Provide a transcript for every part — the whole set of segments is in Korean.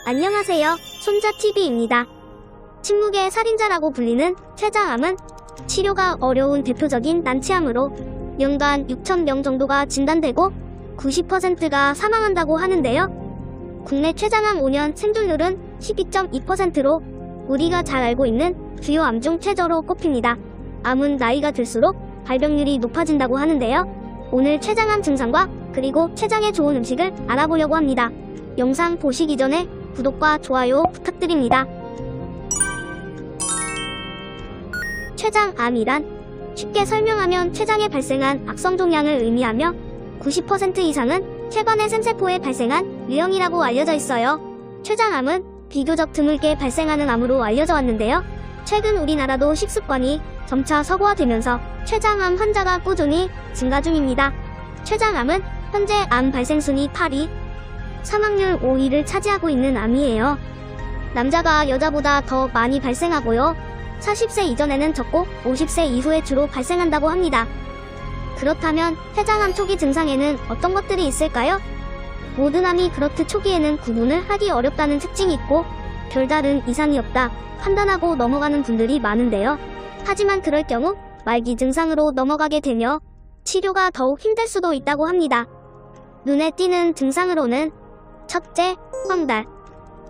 안녕하세요. 손자TV입니다. 침묵의 살인자라고 불리는 췌장암은 치료가 어려운 대표적인 난치암으로 연간 6,000명 정도가 진단되고 90%가 사망한다고 하는데요. 국내 췌장암 5년 생존율은 12.2%로 우리가 잘 알고 있는 주요 암 중 최저로 꼽힙니다. 암은 나이가 들수록 발병률이 높아진다고 하는데요. 오늘 췌장암 증상과 그리고 췌장에 좋은 음식을 알아보려고 합니다. 영상 보시기 전에 구독과 좋아요 부탁드립니다. 췌장암이란 쉽게 설명하면 췌장에 발생한 악성 종양을 의미하며 90% 이상은 췌관의 샘세포에 발생한 유형이라고 알려져 있어요. 췌장암은 비교적 드물게 발생하는 암으로 알려져 왔는데요. 최근 우리나라도 식습관이 점차 서구화되면서 췌장암 환자가 꾸준히 증가 중입니다. 췌장암은 현재 암 발생 순위 8위, 사망률 5위를 차지하고 있는 암이에요. 남자가 여자보다 더 많이 발생하고요. 40세 이전에는 적고 50세 이후에 주로 발생한다고 합니다. 그렇다면 췌장암 초기 증상에는 어떤 것들이 있을까요? 모든 암이 그렇듯 초기에는 구분을 하기 어렵다는 특징이 있고 별다른 이상이 없다 판단하고 넘어가는 분들이 많은데요. 하지만 그럴 경우 말기 증상으로 넘어가게 되며 치료가 더욱 힘들 수도 있다고 합니다. 눈에 띄는 증상으로는 첫째, 황달.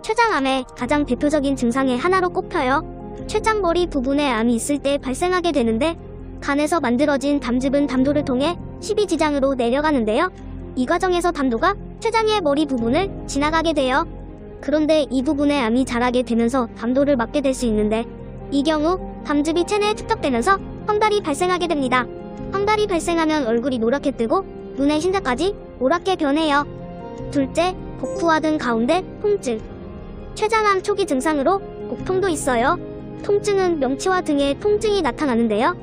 췌장암의 가장 대표적인 증상의 하나로 꼽혀요. 췌장머리 부분에 암이 있을 때 발생하게 되는데 간에서 만들어진 담즙은 담도를 통해 십이지장으로 내려가는데요. 이 과정에서 담도가 췌장의 머리 부분을 지나가게 돼요. 그런데 이 부분에 암이 자라게 되면서 담도를 막게 될 수 있는데 이 경우 담즙이 체내에 축적되면서 황달이 발생하게 됩니다. 황달이 발생하면 얼굴이 노랗게 뜨고 눈의 흰자까지 노랗게 변해요. 둘째, 복부와 등 가운데 통증. 췌장암 초기 증상으로 복통도 있어요. 통증은 명치와 등에 통증이 나타나는데요.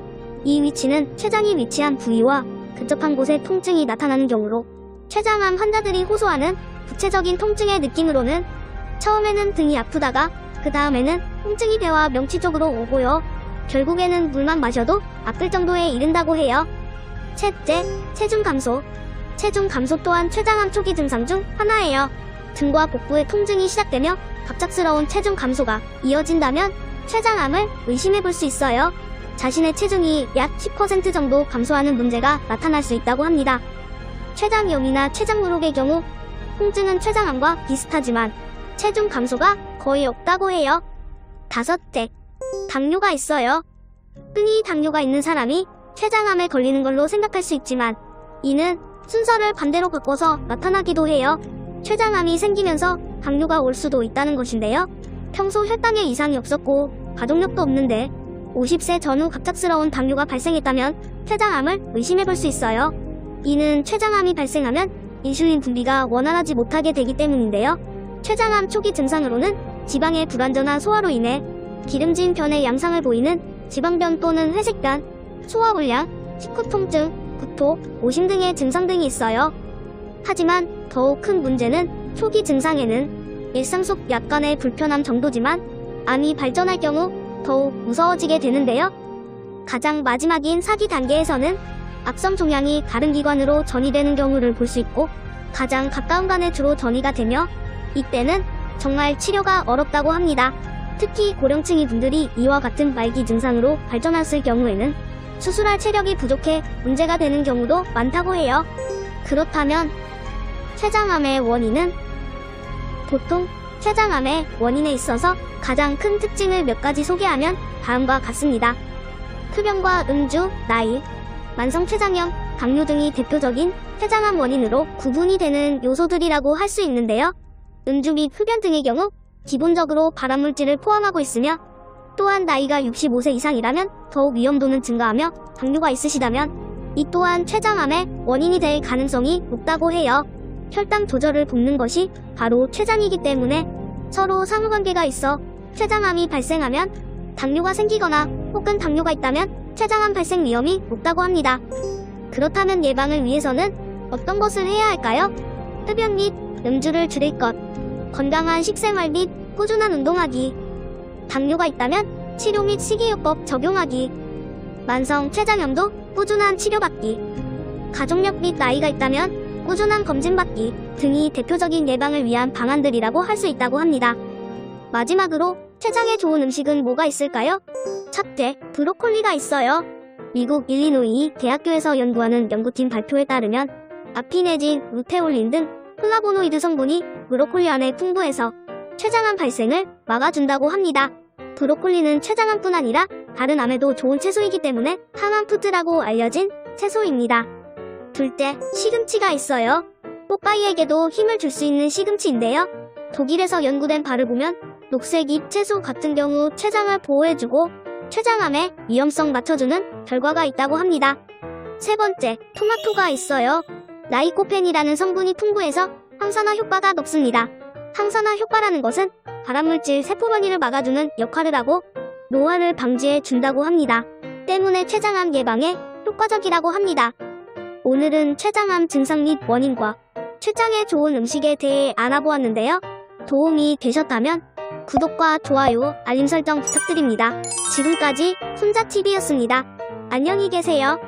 이 위치는 췌장이 위치한 부위와 근접한 곳에 통증이 나타나는 경우로 췌장암 환자들이 호소하는 구체적인 통증의 느낌으로는 처음에는 등이 아프다가 그 다음에는 통증이 배와 명치 쪽으로 오고요. 결국에는 물만 마셔도 아플 정도에 이른다고 해요. 셋째, 체중 감소. 체중 감소 또한 췌장암 초기 증상 중 하나예요. 등과 복부에 통증이 시작되며 갑작스러운 체중 감소가 이어진다면 췌장암을 의심해 볼 수 있어요. 자신의 체중이 약 10% 정도 감소하는 문제가 나타날 수 있다고 합니다. 췌장염이나 췌장누룩의 경우 통증은 췌장암과 비슷하지만 체중 감소가 거의 없다고 해요. 다섯째, 당뇨가 있어요. 흔히 당뇨가 있는 사람이 췌장암에 걸리는 걸로 생각할 수 있지만 이는 순서를 반대로 바꿔서 나타나기도 해요. 췌장암이 생기면서 당뇨가 올 수도 있다는 것인데요. 평소 혈당에 이상이 없었고 가족력도 없는데 50세 전후 갑작스러운 당뇨가 발생했다면 췌장암을 의심해 볼 수 있어요. 이는 췌장암이 발생하면 인슐린 분비가 원활하지 못하게 되기 때문인데요. 췌장암 초기 증상으로는 지방의 불완전한 소화로 인해 기름진 변의 양상을 보이는 지방변 또는 회색변, 소화불량, 식후 통증, 구토, 오심 등의 증상 등이 있어요. 하지만 더욱 큰 문제는 초기 증상에는 일상 속 약간의 불편함 정도지만 암이 발전할 경우 더욱 무서워지게 되는데요. 가장 마지막인 사기 단계에서는 악성 종양이 다른 기관으로 전이되는 경우를 볼 수 있고 가장 가까운 간에 주로 전이가 되며 이때는 정말 치료가 어렵다고 합니다. 특히 고령층이 분들이 이와 같은 말기 증상으로 발전했을 경우에는 수술할 체력이 부족해 문제가 되는 경우도 많다고 해요. 그렇다면 췌장암의 원인은? 보통 췌장암의 원인에 있어서 가장 큰 특징을 몇 가지 소개하면 다음과 같습니다. 흡연과 음주, 나이, 만성 췌장염, 당뇨 등이 대표적인 췌장암 원인으로 구분이 되는 요소들이라고 할 수 있는데요. 음주 및 흡연 등의 경우 기본적으로 발암물질을 포함하고 있으며 또한 나이가 65세 이상이라면 더욱 위험도는 증가하며 당뇨가 있으시다면 이 또한 췌장암의 원인이 될 가능성이 높다고 해요. 혈당 조절을 돕는 것이 바로 췌장이기 때문에 서로 상호관계가 있어 췌장암이 발생하면 당뇨가 생기거나 혹은 당뇨가 있다면 췌장암 발생 위험이 높다고 합니다. 그렇다면 예방을 위해서는 어떤 것을 해야 할까요? 흡연 및 음주를 줄일 것, 건강한 식생활 및 꾸준한 운동하기, 당뇨가 있다면 치료 및 식이요법 적용하기, 만성 췌장염도 꾸준한 치료받기, 가족력 및 나이가 있다면 꾸준한 검진받기 등이 대표적인 예방을 위한 방안들이라고 할 수 있다고 합니다. 마지막으로 췌장에 좋은 음식은 뭐가 있을까요? 첫째, 브로콜리가 있어요. 미국 일리노이 대학교에서 연구하는 연구팀 발표에 따르면 아피네진, 루테올린 등 플라보노이드 성분이 브로콜리 안에 풍부해서 췌장암 발생을 막아준다고 합니다. 브로콜리는 췌장암뿐 아니라 다른 암에도 좋은 채소이기 때문에 항암푸드라고 알려진 채소입니다. 둘째, 시금치가 있어요. 뽀빠이에게도 힘을 줄 수 있는 시금치인데요. 독일에서 연구된 바를 보면 녹색 잎 채소 같은 경우 췌장을 보호해주고 췌장암의 위험성 낮춰주는 결과가 있다고 합니다. 세 번째, 토마토가 있어요. 라이코펜이라는 성분이 풍부해서 항산화 효과가 높습니다. 항산화 효과라는 것은 발암물질 세포 변이를 막아주는 역할을 하고 노화를 방지해 준다고 합니다. 때문에 췌장암 예방에 효과적이라고 합니다. 오늘은 췌장암 증상 및 원인과 췌장에 좋은 음식에 대해 알아보았는데요. 도움이 되셨다면 구독과 좋아요, 알림 설정 부탁드립니다. 지금까지 손자TV였습니다. 안녕히 계세요.